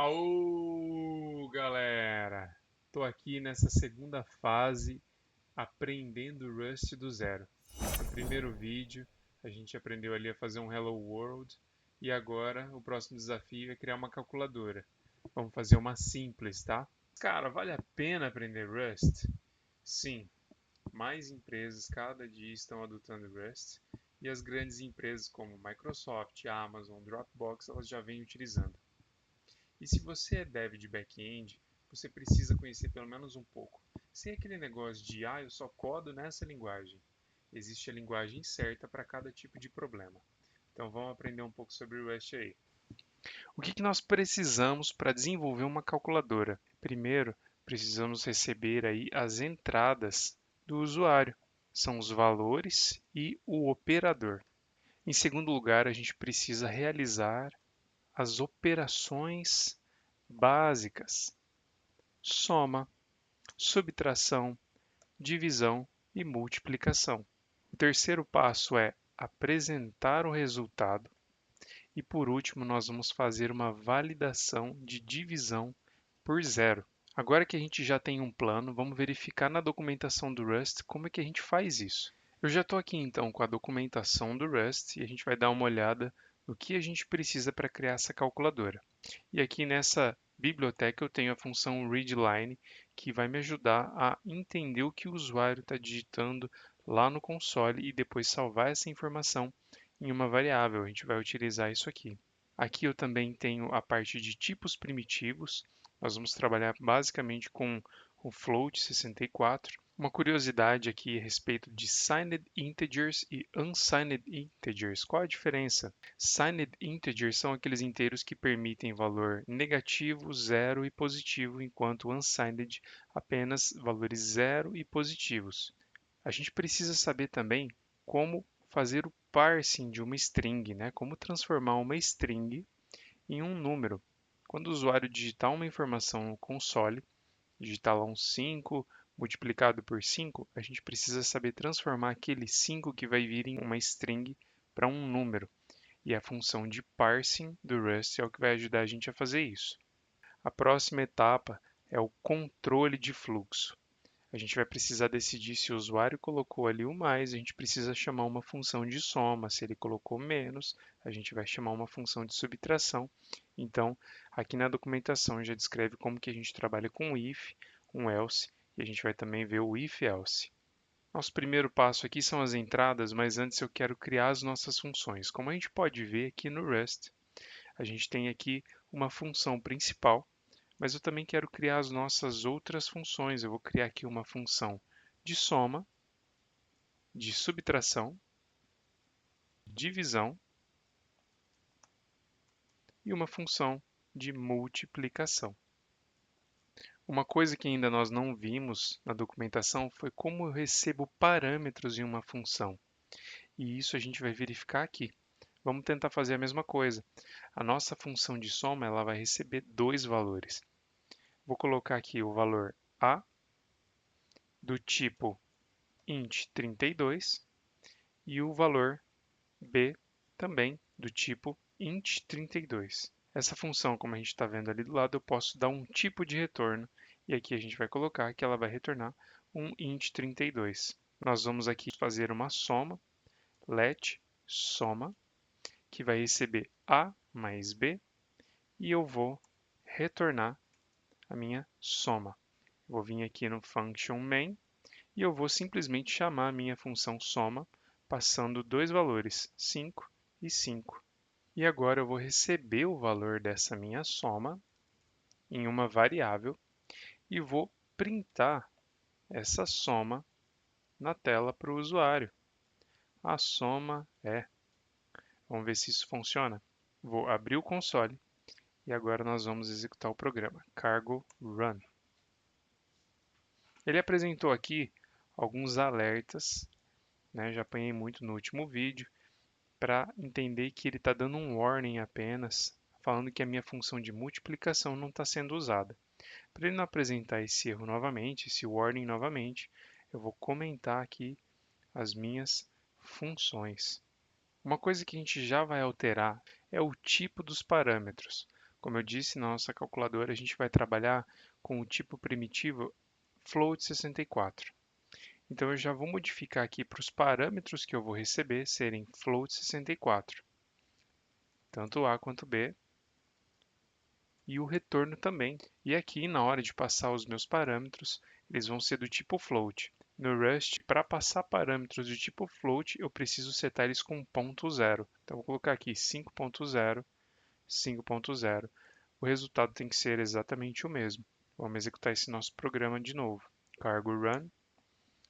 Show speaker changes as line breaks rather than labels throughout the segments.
Aô, galera! Tô aqui nessa segunda fase aprendendo Rust do zero. No primeiro vídeo, a gente aprendeu ali a fazer um Hello World e agora o próximo desafio é criar uma calculadora. Vamos fazer uma simples, tá? Cara, vale a pena aprender Rust? Sim, mais empresas cada dia estão adotando Rust e as grandes empresas como Microsoft, Amazon, Dropbox, elas já vêm utilizando. E se você é dev de back-end, você precisa conhecer pelo menos um pouco. Sem aquele negócio de, eu só codo nessa linguagem. Existe a linguagem certa para cada tipo de problema. Então vamos aprender um pouco sobre o Rust aí. O que nós precisamos para desenvolver uma calculadora? Primeiro, precisamos receber aí as entradas do usuário. São os valores e o operador. Em segundo lugar, a gente precisa realizar as operações básicas: soma, subtração, divisão e multiplicação. O terceiro passo é apresentar o resultado. E por último, nós vamos fazer uma validação de divisão por zero. Agora que a gente já tem um plano, vamos verificar na documentação do Rust como é que a gente faz isso. Eu já estou aqui então com a documentação do Rust e a gente vai dar uma olhada no que a gente precisa para criar essa calculadora. E aqui nessa biblioteca eu tenho a função readline, que vai me ajudar a entender o que o usuário está digitando lá no console e depois salvar essa informação em uma variável. A gente vai utilizar isso aqui. Aqui eu também tenho a parte de tipos primitivos. Nós vamos trabalhar basicamente com o float 64. Uma curiosidade aqui a respeito de signed integers e unsigned integers. Qual a diferença? Signed integers são aqueles inteiros que permitem valor negativo, zero e positivo, enquanto unsigned apenas valores zero e positivos. A gente precisa saber também como fazer o parsing de uma string, né? Como transformar uma string em um número. Quando o usuário digitar uma informação no console, digitar lá um 5 multiplicado por 5, a gente precisa saber transformar aquele 5 que vai vir em uma string para um número. E a função de parsing do Rust é o que vai ajudar a gente a fazer isso. A próxima etapa é o controle de fluxo. A gente vai precisar decidir se o usuário colocou ali o mais, a gente precisa chamar uma função de soma. Se ele colocou menos, a gente vai chamar uma função de subtração. Então, aqui na documentação já descreve como que a gente trabalha com o if, um else, e a gente vai também ver o if-else. Nosso primeiro passo aqui são as entradas, mas antes eu quero criar as nossas funções. Como a gente pode ver aqui no Rust, a gente tem aqui uma função principal, mas eu também quero criar as nossas outras funções. Eu vou criar aqui uma função de soma, de subtração, divisão e uma função de multiplicação. Uma coisa que ainda nós não vimos na documentação foi como eu recebo parâmetros em uma função. E isso a gente vai verificar aqui. Vamos tentar fazer a mesma coisa. A nossa função de soma ela vai receber dois valores. Vou colocar aqui o valor A do tipo int 32 e o valor B também do tipo int32. Essa função, como a gente está vendo ali do lado, eu posso dar um tipo de retorno e aqui a gente vai colocar que ela vai retornar um int32. Nós vamos aqui fazer uma soma, let soma, que vai receber A mais B e eu vou retornar a minha soma. Vou vir aqui no function main e eu vou simplesmente chamar a minha função soma, passando dois valores, 5 e 5. E agora eu vou receber o valor dessa minha soma em uma variável e vou printar essa soma na tela para o usuário. A soma é. Vamos ver se isso funciona. Vou abrir o console e agora nós vamos executar o programa. Cargo run. Ele apresentou aqui alguns alertas, né? Já apanhei muito no último vídeo, para entender que ele está dando um warning apenas, falando que a minha função de multiplicação não está sendo usada. Para ele não apresentar esse erro novamente, esse warning novamente, eu vou comentar aqui as minhas funções. Uma coisa que a gente já vai alterar é o tipo dos parâmetros. Como eu disse, na nossa calculadora a gente vai trabalhar com o tipo primitivo float64. Então eu já vou modificar aqui para os parâmetros que eu vou receber serem float64, tanto A quanto B, e o retorno também. E aqui, na hora de passar os meus parâmetros, eles vão ser do tipo float. No Rust, para passar parâmetros do tipo float, eu preciso setar eles com ponto zero. Então, vou colocar aqui 5.0, 5.0. O resultado tem que ser exatamente o mesmo. Vamos executar esse nosso programa de novo. Cargo run,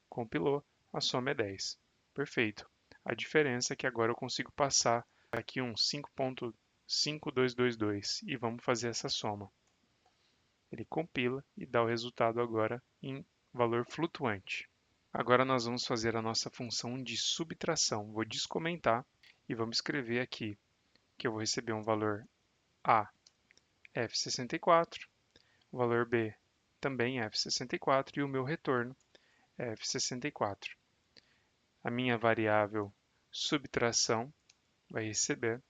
compilou, a soma é 10. Perfeito. A diferença é que agora eu consigo passar aqui um 5.5222 e vamos fazer essa soma. Ele compila e dá o resultado agora em valor flutuante. Agora nós vamos fazer a nossa função de subtração. Vou descomentar e vamos escrever aqui que eu vou receber um valor A F64, o valor B também F64 e o meu retorno é F64. A minha variável subtração vai receber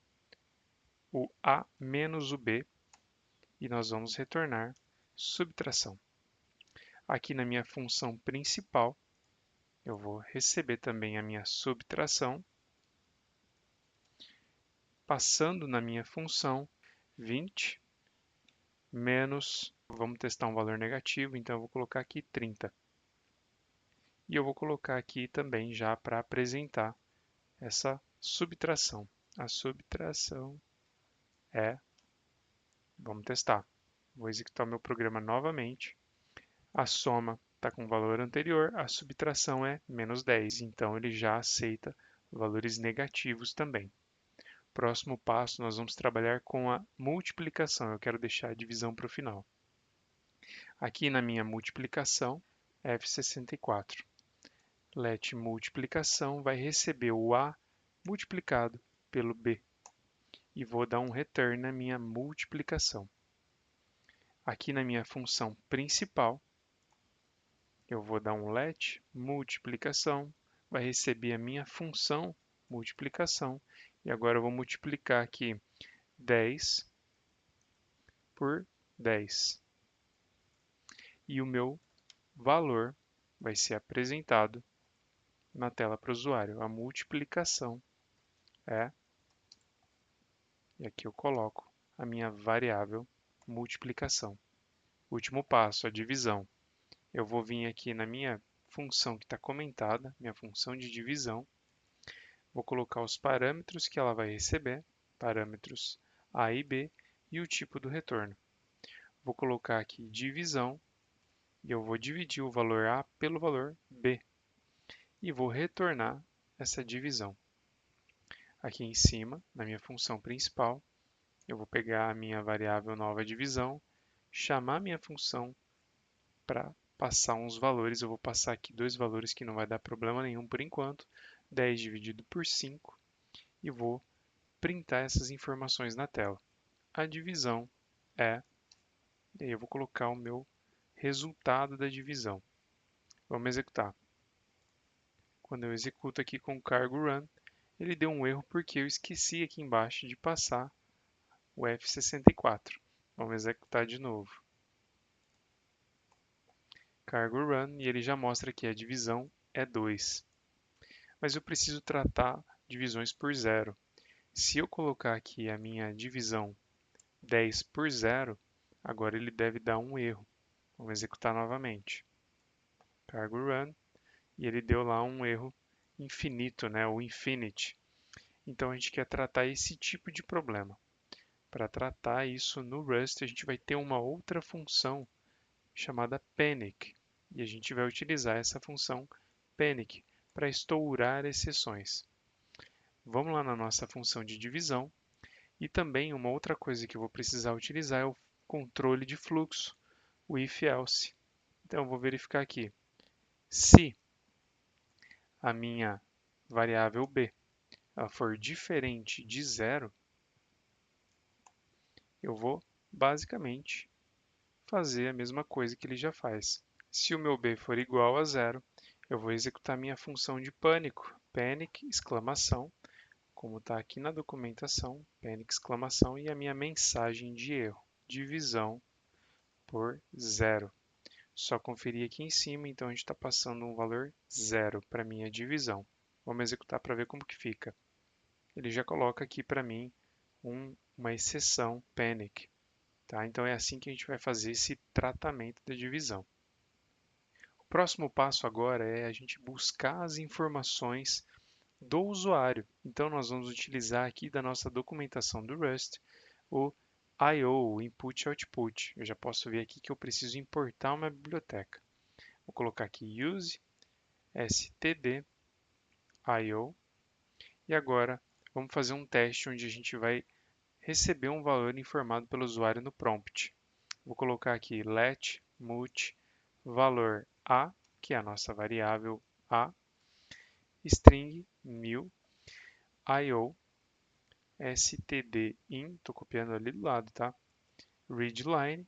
o A menos o B e nós vamos retornar subtração. Aqui na minha função principal, eu vou receber também a minha subtração, passando na minha função 20 menos, vamos testar um valor negativo, então eu vou colocar aqui 30. E eu vou colocar aqui também já para apresentar essa subtração. A subtração é, vamos testar. Vou executar o meu programa novamente. A soma está com o valor anterior, a subtração é menos 10, então ele já aceita valores negativos também. Próximo passo, nós vamos trabalhar com a multiplicação. Eu quero deixar a divisão para o final. Aqui na minha multiplicação, F64. Let multiplicação vai receber o A multiplicado pelo B. E vou dar um return na minha multiplicação. Aqui na minha função principal, eu vou dar um let multiplicação, vai receber a minha função multiplicação. E agora eu vou multiplicar aqui 10 por 10. E o meu valor vai ser apresentado na tela para o usuário. A multiplicação é, e aqui eu coloco a minha variável multiplicação. Último passo, a divisão. Eu vou vir aqui na minha função que está comentada, minha função de divisão, vou colocar os parâmetros que ela vai receber, parâmetros A e B, e o tipo do retorno. Vou colocar aqui divisão, e eu vou dividir o valor A pelo valor B, e vou retornar essa divisão. Aqui em cima, na minha função principal, eu vou pegar a minha variável nova divisão, chamar minha função para passar uns valores. Eu vou passar aqui dois valores que não vai dar problema nenhum por enquanto. 10 dividido por 5 e vou printar essas informações na tela. A divisão é, e aí eu vou colocar o meu resultado da divisão. Vamos executar. Quando eu executo aqui com o cargo run, ele deu um erro porque eu esqueci aqui embaixo de passar o F64. Vamos executar de novo. Cargo run e ele já mostra que a divisão é 2. Mas eu preciso tratar divisões por zero. Se eu colocar aqui a minha divisão 10 por 0, agora ele deve dar um erro. Vamos executar novamente. Cargo run e ele deu lá um erro infinito, né? O infinite. Então a gente quer tratar esse tipo de problema. Para tratar isso no Rust, a gente vai ter uma outra função chamada panic. E a gente vai utilizar essa função panic para estourar exceções. Vamos lá na nossa função de divisão. E também uma outra coisa que eu vou precisar utilizar é o controle de fluxo, o if-else. Então eu vou verificar aqui. Se a minha variável b ela for diferente de zero, eu vou basicamente fazer a mesma coisa que ele já faz. Se o meu b for igual a zero, eu vou executar minha função de pânico, panic, exclamação, como está aqui na documentação, panic exclamação e a minha mensagem de erro, divisão por 0. Só conferir aqui em cima, então a gente está passando um valor 0 para minha divisão. Vamos executar para ver como que fica. Ele já coloca aqui para mim uma exceção panic. Tá? Então é assim que a gente vai fazer esse tratamento da divisão. O próximo passo agora é a gente buscar as informações do usuário. Então nós vamos utilizar aqui da nossa documentação do Rust o I/O, o Input Output. Eu já posso ver aqui que eu preciso importar uma biblioteca. Vou colocar aqui use std I/O e agora vamos fazer um teste onde a gente vai receber um valor informado pelo usuário no prompt. Vou colocar aqui let mut valor a, que é a nossa variável a, string 1000 io stdin, estou copiando ali do lado, tá? Readline,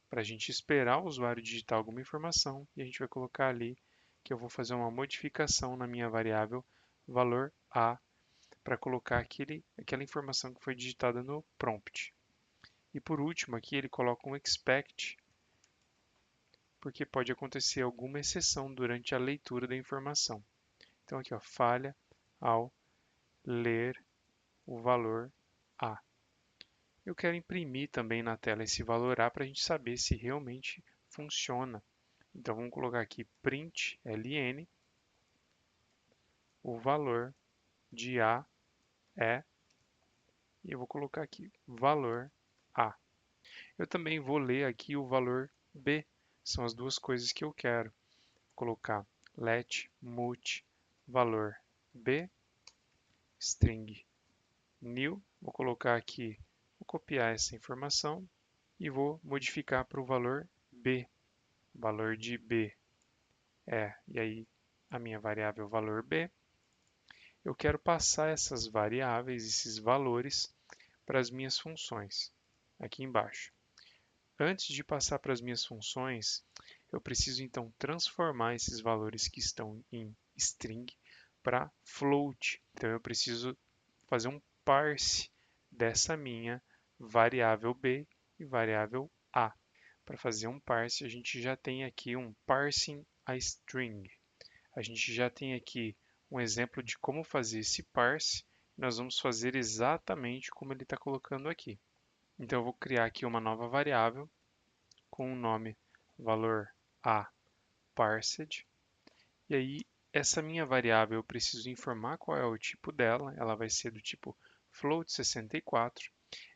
para a gente esperar o usuário digitar alguma informação e a gente vai colocar ali que eu vou fazer uma modificação na minha variável valor a para colocar aquela informação que foi digitada no prompt. E por último aqui ele coloca um expect, porque pode acontecer alguma exceção durante a leitura da informação. Então aqui, ó, falha ao ler o valor A. Eu quero imprimir também na tela esse valor A para a gente saber se realmente funciona. Então vamos colocar aqui print ln, o valor de A é, e eu vou colocar aqui valor A. Eu também vou ler aqui o valor B, são as duas coisas que eu quero. Vou colocar let mut valor B, string new, vou colocar aqui, vou copiar essa informação e vou modificar para o valor B, valor de B e aí a minha variável valor B, eu quero passar essas variáveis, esses valores, para as minhas funções, aqui embaixo. Antes de passar para as minhas funções, eu preciso então transformar esses valores que estão em string para float. Então eu preciso fazer um parse dessa minha variável B e variável A. Para fazer um parse, a gente já tem aqui um parsing a string. A gente já tem aqui um exemplo de como fazer esse parse. Nós vamos fazer exatamente como ele está colocando aqui. Então eu vou criar aqui uma nova variável com o nome valor a parsed. E aí essa minha variável eu preciso informar qual é o tipo dela. Ela vai ser do tipo float64.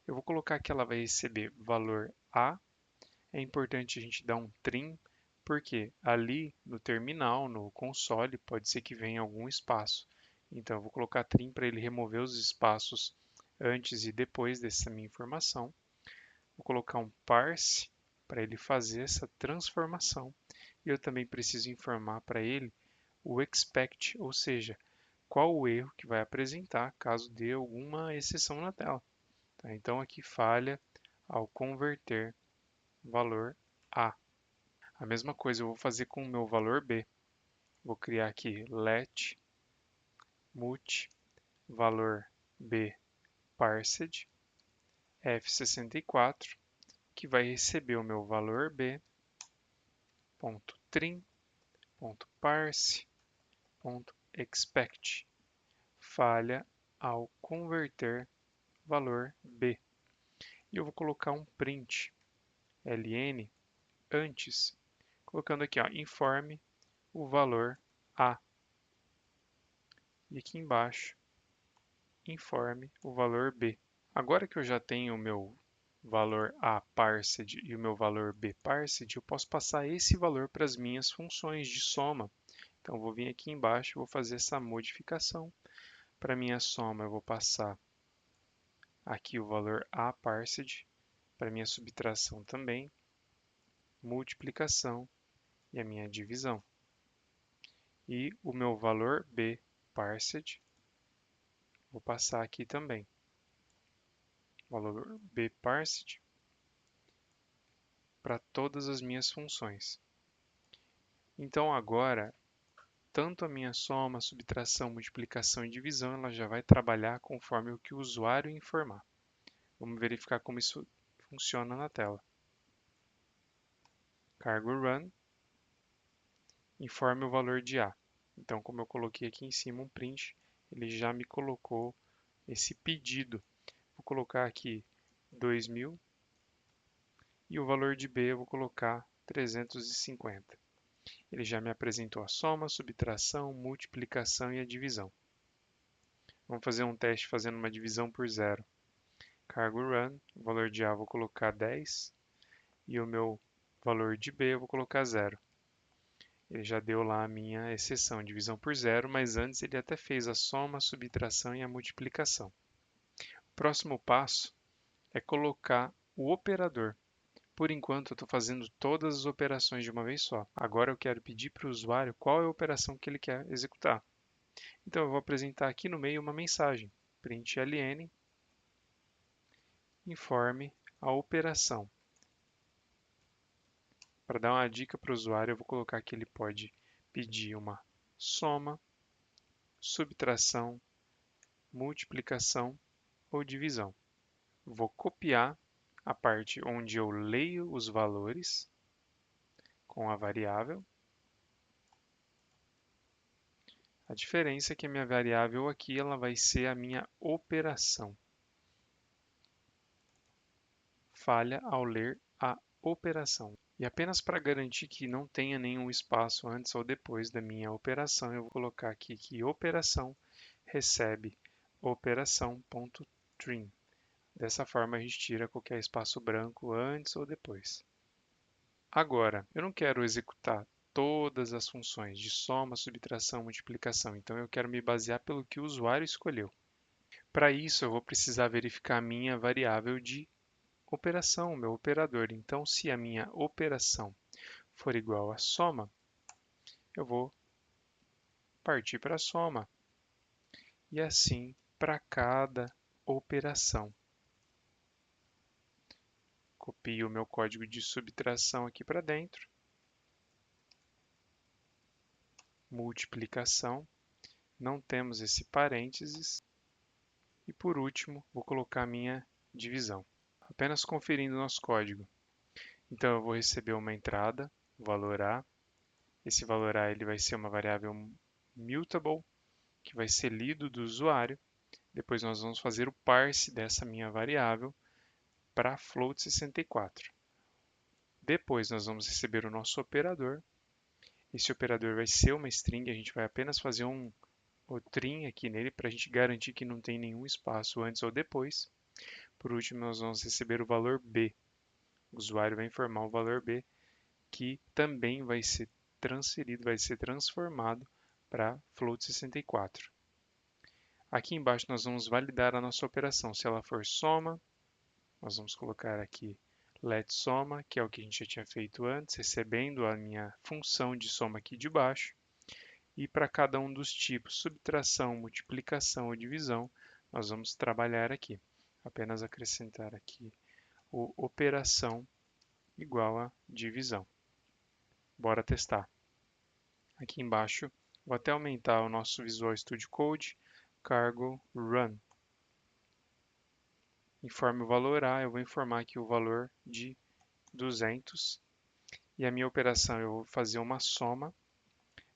Eu vou colocar que ela vai receber valor a. É importante a gente dar um trim, porque ali no terminal, no console, pode ser que venha algum espaço. Então eu vou colocar trim para ele remover os espaços antes e depois dessa minha informação. Vou colocar um parse para ele fazer essa transformação. E eu também preciso informar para ele o expect, ou seja, qual o erro que vai apresentar caso dê alguma exceção na tela. Tá? Então aqui falha ao converter valor A. A mesma coisa eu vou fazer com o meu valor B. Vou criar aqui let mut valor B parsed f64, que vai receber o meu valor B, ponto trim, ponto parse, ponto expect. Falha ao converter valor B. E eu vou colocar um print ln antes, colocando aqui, ó, informe o valor A. E aqui embaixo, informe o valor B. Agora que eu já tenho o meu valor A parsed e o meu valor B parsed, eu posso passar esse valor para as minhas funções de soma. Então, eu vou vir aqui embaixo e vou fazer essa modificação. Para minha soma, eu vou passar aqui o valor A parsed, para minha subtração também, multiplicação e a minha divisão. E o meu valor B parsed, vou passar aqui também. Valor B parsed para todas as minhas funções. Então agora tanto a minha soma, subtração, multiplicação e divisão, ela já vai trabalhar conforme o que o usuário informar. Vamos verificar como isso funciona na tela. Cargo run, informe o valor de A. Então, como eu coloquei aqui em cima um print, ele já me colocou esse pedido. Vou colocar aqui 2.000 e o valor de B eu vou colocar 350. Ele já me apresentou a soma, subtração, multiplicação e a divisão. Vamos fazer um teste fazendo uma divisão por zero. Cargo run, o valor de A eu vou colocar 10 e o meu valor de B eu vou colocar 0. Ele já deu lá a minha exceção, divisão por zero, mas antes ele até fez a soma, a subtração e a multiplicação. O próximo passo é colocar o operador. Por enquanto, eu estou fazendo todas as operações de uma vez só. Agora eu quero pedir para o usuário qual é a operação que ele quer executar. Então, eu vou apresentar aqui no meio uma mensagem. Println, informe a operação. Para dar uma dica para o usuário, eu vou colocar que ele pode pedir uma soma, subtração, multiplicação ou divisão. Vou copiar a parte onde eu leio os valores com a variável. A diferença é que a minha variável aqui ela vai ser a minha operação. Falha ao ler a operação. E apenas para garantir que não tenha nenhum espaço antes ou depois da minha operação, eu vou colocar aqui que operação recebe operação.trim. Dessa forma a gente tira qualquer espaço branco antes ou depois. Agora, eu não quero executar todas as funções de soma, subtração, multiplicação, então eu quero me basear pelo que o usuário escolheu. Para isso, eu vou precisar verificar a minha variável de operação, o meu operador. Então, se a minha operação for igual a soma, eu vou partir para a soma. E assim para cada operação. Copio o meu código de subtração aqui para dentro. Multiplicação. Não temos esse parênteses. E por último, vou colocar a minha divisão. Apenas conferindo nosso código. Então, eu vou receber uma entrada, valor A. Esse valor A ele vai ser uma variável mutable, que vai ser lido do usuário. Depois nós vamos fazer o parse dessa minha variável para float64. Depois nós vamos receber o nosso operador. Esse operador vai ser uma string, a gente vai apenas fazer um trim aqui nele para a gente garantir que não tem nenhum espaço antes ou depois. Por último, nós vamos receber o valor B. O usuário vai informar o valor B, que também vai ser transferido, vai ser transformado para float64. Aqui embaixo nós vamos validar a nossa operação. Se ela for soma, nós vamos colocar aqui letSoma, que é o que a gente já tinha feito antes, recebendo a minha função de soma aqui de baixo. E para cada um dos tipos, subtração, multiplicação ou divisão, nós vamos trabalhar aqui. Apenas acrescentar aqui o operação igual a divisão. Bora testar. Aqui embaixo, vou até aumentar o nosso Visual Studio Code, cargo run. Informe o valor A, eu vou informar aqui o valor de 200. E a minha operação, eu vou fazer uma soma.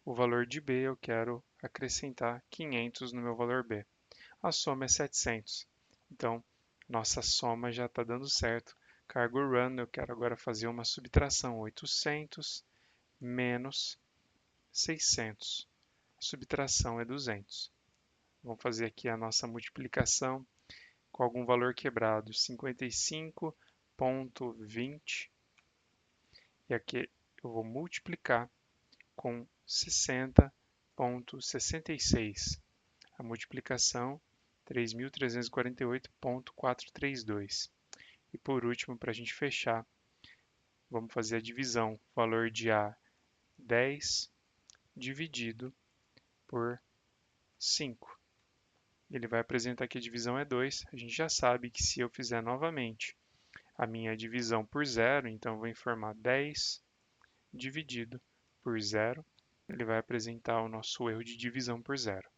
O valor de B, eu quero acrescentar 500 no meu valor B. A soma é 700. Então, nossa soma já está dando certo. Cargo run, eu quero agora fazer uma subtração. 800 menos 600. A subtração é 200. Vamos fazer aqui a nossa multiplicação com algum valor quebrado. 55,20. E aqui eu vou multiplicar com 60,66. A multiplicação 3.348,432. E por último, para a gente fechar, vamos fazer a divisão. Valor de A 10 dividido por 5. Ele vai apresentar que a divisão é 2. A gente já sabe que se eu fizer novamente a minha divisão por 0, então eu vou informar 10 dividido por 0. ele vai apresentar o nosso erro de divisão por zero.